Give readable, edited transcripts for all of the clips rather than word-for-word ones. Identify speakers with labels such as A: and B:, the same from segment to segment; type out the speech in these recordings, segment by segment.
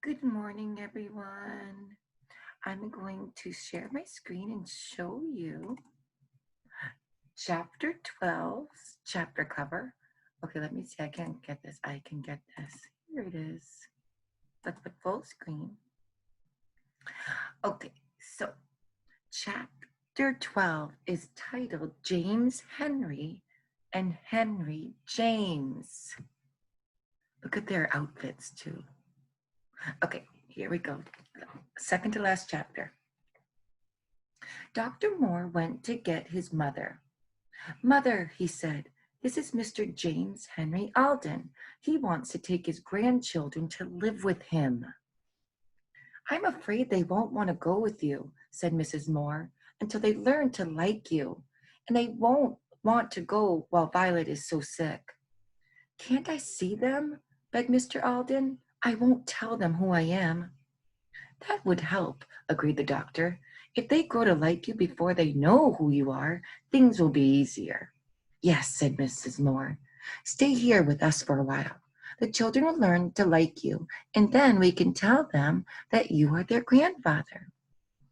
A: Good morning, everyone. I'm going to share my screen and show you chapter 12's chapter cover. Okay, let me see. I can get this. I can get this. Here it is. Let's put full screen. Okay, so chapter 12 is titled James Henry and Henry James. Look at their outfits, too. Okay, here we go. Second to last chapter. Dr. Moore went to get his mother. "Mother," he said, "this is Mr. James Henry Alden. He wants to take his grandchildren to live with him." "I'm afraid they won't want to go with you," said Mrs. Moore, "until they learn to like you. And they won't want to go while Violet is so sick." "Can't I see them?" begged Mr. Alden. "I won't tell them who I am." "That would help," agreed the doctor. "If they grow to like you before they know who you are, things will be easier." "Yes," said Mrs. Moore. "Stay here with us for a while. The children will learn to like you, and then we can tell them that you are their grandfather."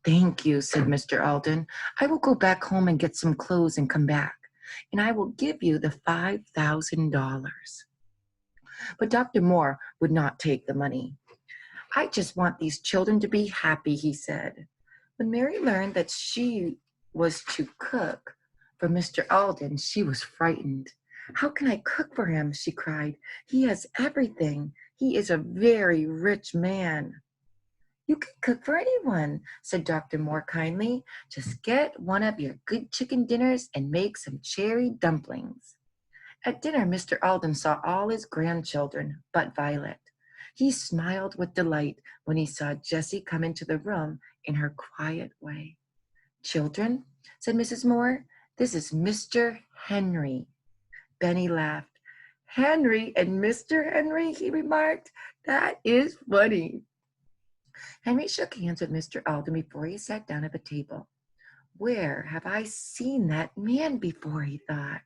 A: "Thank you," said Mr. Alden. "I will go back home and get some clothes and come back, and I will give you the $5,000. But Dr. Moore would not take the money. "I just want these children to be happy," he said. When Mary learned that she was to cook for Mr. Alden, she was frightened. "How can I cook for him?" she cried. "He has everything. He is a very rich man." "You can cook for anyone," said Dr. Moore kindly. "Just get one of your good chicken dinners and make some cherry dumplings." At dinner, Mr. Alden saw all his grandchildren but Violet. He smiled with delight when he saw Jessie come into the room in her quiet way. "Children," said Mrs. Moore, "this is Mr. Henry." Benny laughed. "Henry and Mr. Henry," he remarked. "That is funny." Henry shook hands with Mr. Alden before he sat down at the table. "Where have I seen that man before?" he thought.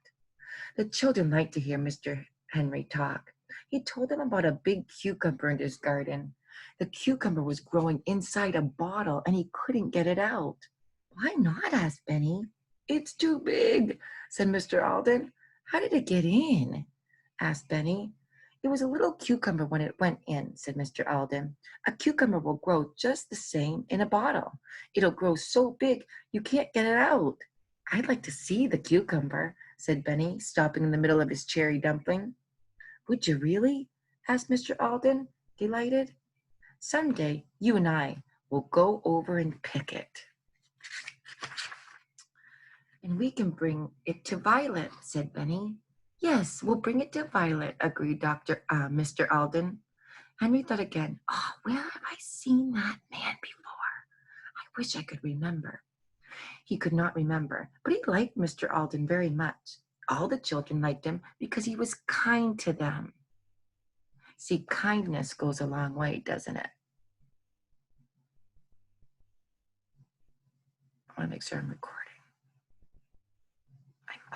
A: The children liked to hear Mr. Henry talk. He told them about a big cucumber in his garden. The cucumber was growing inside a bottle and he couldn't get it out. "Why not?" asked Benny. "It's too big," said Mr. Alden. "How did it get in?" asked Benny. "It was a little cucumber when it went in," said Mr. Alden. "A cucumber will grow just the same in a bottle. It'll grow so big you can't get it out." "I'd like to see the cucumber," said Benny, stopping in the middle of his cherry dumpling. "Would you really?" asked Mr. Alden, delighted. "Some day you and I will go over and pick it." "And we can bring it to Violet," said Benny. "Yes, we'll bring it to Violet," agreed Mr. Alden. Henry thought again. "Oh, where have I seen that man before? I wish I could remember." He could not remember, but he liked Mr. Alden very much. All the children liked him because he was kind to them. See, kindness goes a long way, doesn't it? I want to make sure I'm recording.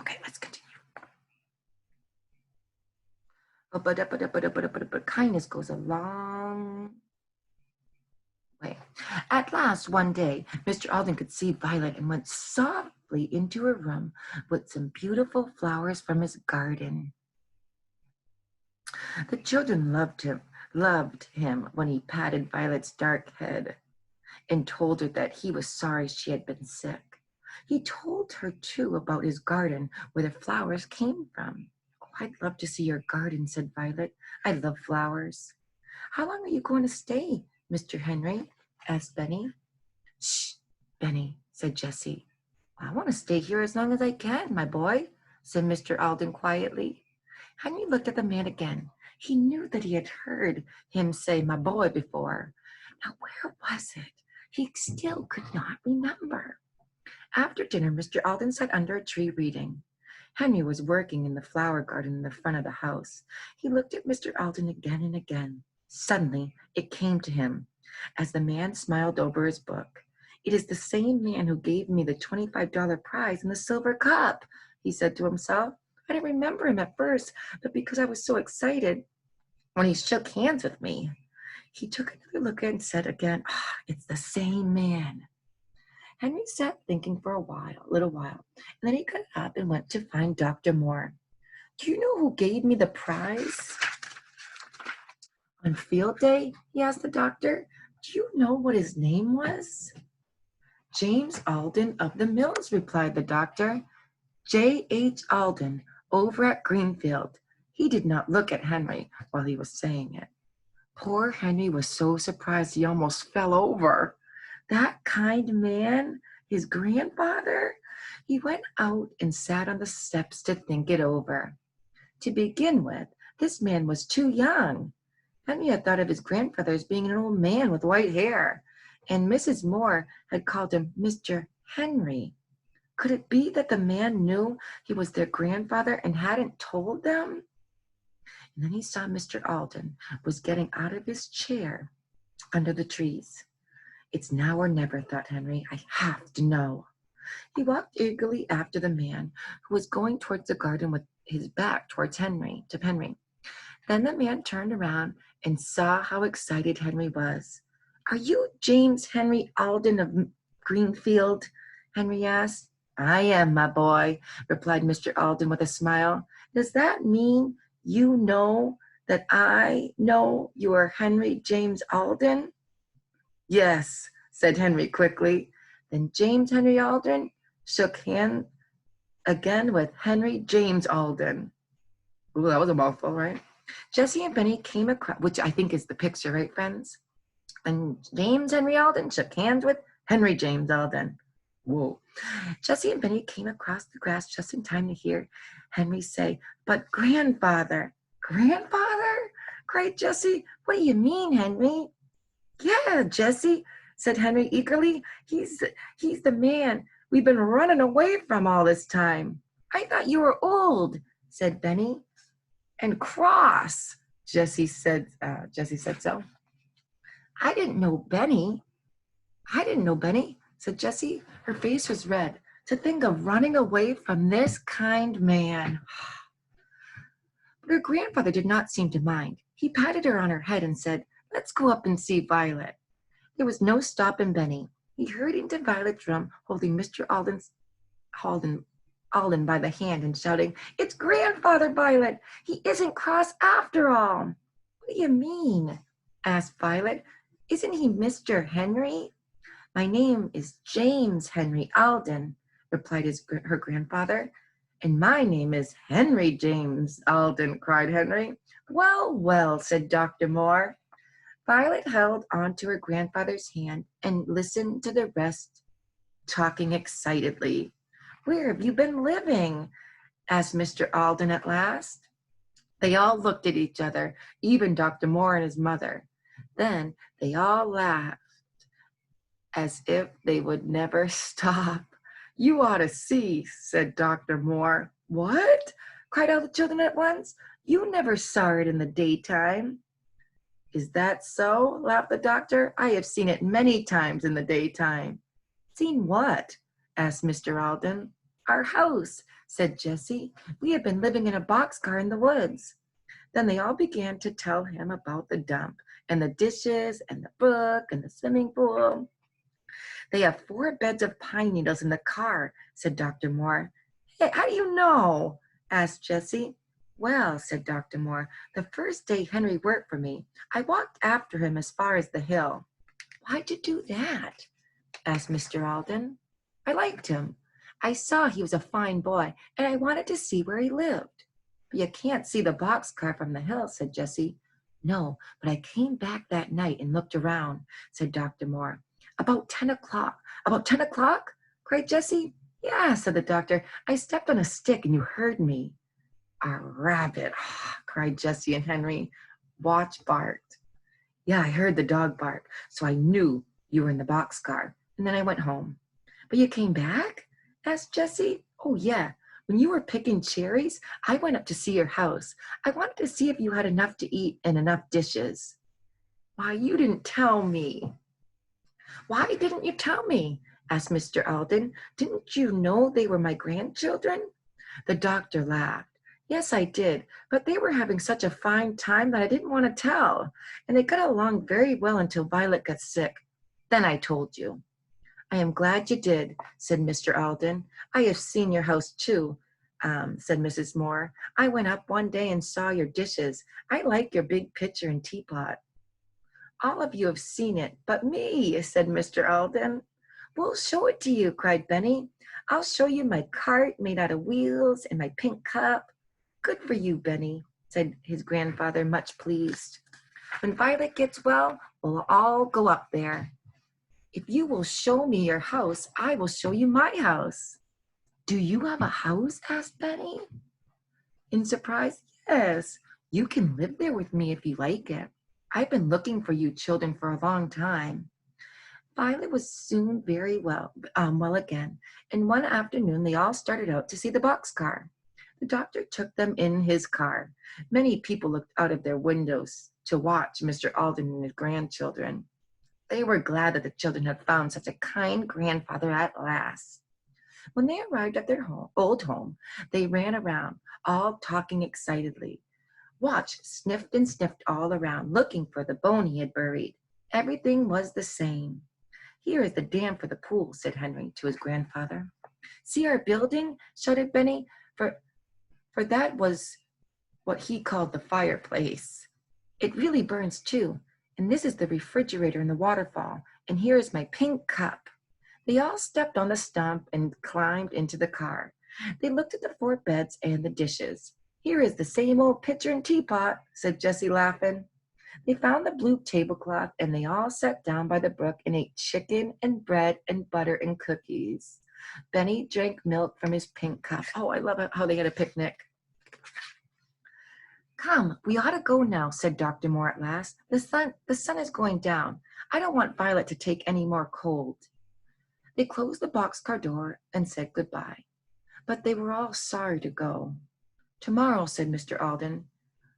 A: Okay, let's continue. But kindness goes a long way. At last, one day, Mr. Alden could see Violet and went softly into her room with some beautiful flowers from his garden. The children loved him when he patted Violet's dark head and told her that he was sorry she had been sick. He told her, too, about his garden where the flowers came from. "Oh, I'd love to see your garden," said Violet. "I love flowers." "How long are you going to stay, Mr. Henry?" asked Benny. "Shh, Benny," said Jessie. "I want to stay here as long as I can, my boy," said Mr. Alden quietly. Henry looked at the man again. He knew that he had heard him say "my boy" before. Now, where was it? He still could not remember. After dinner, Mr. Alden sat under a tree reading. Henry was working in the flower garden in the front of the house. He looked at Mr. Alden again and again. Suddenly, it came to him, as the man smiled over his book. "It is the same man who gave me the $25 prize and the silver cup," he said to himself. "I didn't remember him at first, but because I was so excited when he shook hands with me." He took another look and said again, "Ah, it's the same man." Henry sat thinking for a little while, and then he got up and went to find Dr. Moore. "Do you know who gave me the prize on field day?" he asked the doctor. "Do you know what his name was?" "James Alden of the Mills," replied the doctor. "J.H. Alden, over at Greenfield." He did not look at Henry while he was saying it. Poor Henry was so surprised he almost fell over. That kind man, his grandfather? He went out and sat on the steps to think it over. To begin with, this man was too young. Henry had thought of his grandfather as being an old man with white hair, and Mrs. Moore had called him Mr. Henry. Could it be that the man knew he was their grandfather and hadn't told them? And then he saw Mr. Alden was getting out of his chair under the trees. "It's now or never," thought Henry. "I have to know." He walked eagerly after the man, who was going towards the garden with his back towards Henry. Then the man turned around and saw how excited Henry was. "Are you James Henry Alden of Greenfield?" Henry asked. "I am, my boy," replied Mr. Alden with a smile. "Does that mean you know that I know you are Henry James Alden?" "Yes," said Henry quickly. Then James Henry Alden shook hands again with Henry James Alden. Ooh, that was a mouthful, right? Jesse and Benny came across, which I think is the picture, right, friends? And James Henry Alden shook hands with Henry James Alden. Whoa. Jesse and Benny came across the grass just in time to hear Henry say, "But grandfather." "Grandfather?" cried Jesse. "What do you mean, Henry?" "Yeah, Jesse," said Henry eagerly. He's the man we've been running away from all this time." "I thought you were old," said Benny. "And cross," Jesse said so. I didn't know Benny," said Jessie. Her face was red. "To think of running away from this kind man." But her grandfather did not seem to mind. He patted her on her head and said, "Let's go up and see Violet." There was no stopping Benny. He hurried into Violet's room, holding Mr. Alden by the hand and shouting, "It's Grandfather, Violet! He isn't cross after all." "What do you mean?" asked Violet. "Isn't he Mr. Henry?" "My name is James Henry Alden," replied her grandfather. "And my name is Henry James Alden," cried Henry. "Well, well," said Dr. Moore. Violet held onto her grandfather's hand and listened to the rest talking excitedly. "Where have you been living?" asked Mr. Alden at last. They all looked at each other, even Dr. Moore and his mother. Then they all laughed as if they would never stop. "You ought to see," said Dr. Moore. "What?" cried all the children at once. "You never saw it in the daytime." "Is that so?" laughed the doctor. "I have seen it many times in the daytime." "Seen what?" asked Mr. Alden. "Our house," said Jessie. "We have been living in a boxcar in the woods." Then they all began to tell him about the dump and the dishes and the brook and the swimming pool. "They have 4 beds of pine needles in the car," said Dr. Moore. "Hey, how do you know?" asked Jessie. "Well," said Dr. Moore, "the first day Henry worked for me, I walked after him as far as the hill." "Why'd you do that?" asked Mr. Alden. "I liked him. I saw he was a fine boy, and I wanted to see where he lived." "But you can't see the boxcar from the hill," said Jessie. "No, but I came back that night and looked around," said Dr. Moore. "About 10 o'clock. "About 10 o'clock?" cried Jessie. "Yeah," said the doctor. "I stepped on a stick and you heard me." "A rabbit!" cried Jessie and Henry. "Watch barked." "Yeah, I heard the dog bark, so I knew you were in the boxcar. And then I went home." "But you came back?" asked Jessie. "Oh, yeah. When you were picking cherries, I went up to see your house. I wanted to see if you had enough to eat and enough dishes." "Why, you didn't tell me." "Why didn't you tell me?" asked Mr. Alden. "Didn't you know they were my grandchildren?" The doctor laughed. Yes, I did, but they were having such a fine time that I didn't want to tell, and they got along very well until Violet got sick. Then I told you. I am glad you did, said Mr. Alden. I have seen your house too, said Mrs. Moore. I went up one day and saw your dishes. I like your big pitcher and teapot. All of you have seen it, but me, said Mr. Alden. We'll show it to you, cried Benny. I'll show you my cart made out of wheels and my pink cup. Good for you, Benny, said his grandfather, much pleased. When Violet gets well, we'll all go up there. If you will show me your house, I will show you my house. Do you have a house? Asked Benny. In surprise, yes. You can live there with me if you like it. I've been looking for you children for a long time. Violet was soon very well again, and one afternoon they all started out to see the boxcar. The doctor took them in his car. Many people looked out of their windows to watch Mr. Alden and his grandchildren. They were glad that the children had found such a kind grandfather at last. When they arrived at their old home, they ran around, all talking excitedly. Watch sniffed and sniffed all around, looking for the bone he had buried. Everything was the same. Here is the dam for the pool, said Henry to his grandfather. See our building, shouted Benny, for that was what he called the fireplace. It really burns too, and this is the refrigerator and the waterfall, and here is my pink cup. They all stepped on the stump and climbed into the car. They looked at the 4 beds and the dishes. Here is the same old pitcher and teapot, said Jessie, laughing. They found the blue tablecloth, and they all sat down by the brook and ate chicken and bread and butter and cookies. Benny drank milk from his pink cup. Oh, I love how they had a picnic. Come, we ought to go now, said Dr. Moore at last. The sun is going down. I don't want Violet to take any more cold. They closed the boxcar door and said goodbye, but they were all sorry to go. Tomorrow, said Mr. Alden,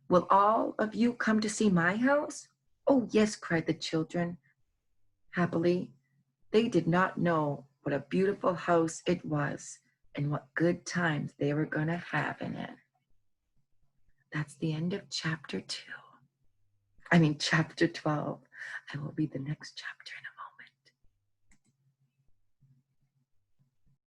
A: will all of you come to see my house? Oh, yes, cried the children happily. They did not know what a beautiful house it was and what good times they were going to have in it. That's the end of chapter 12. I will read the next chapter in a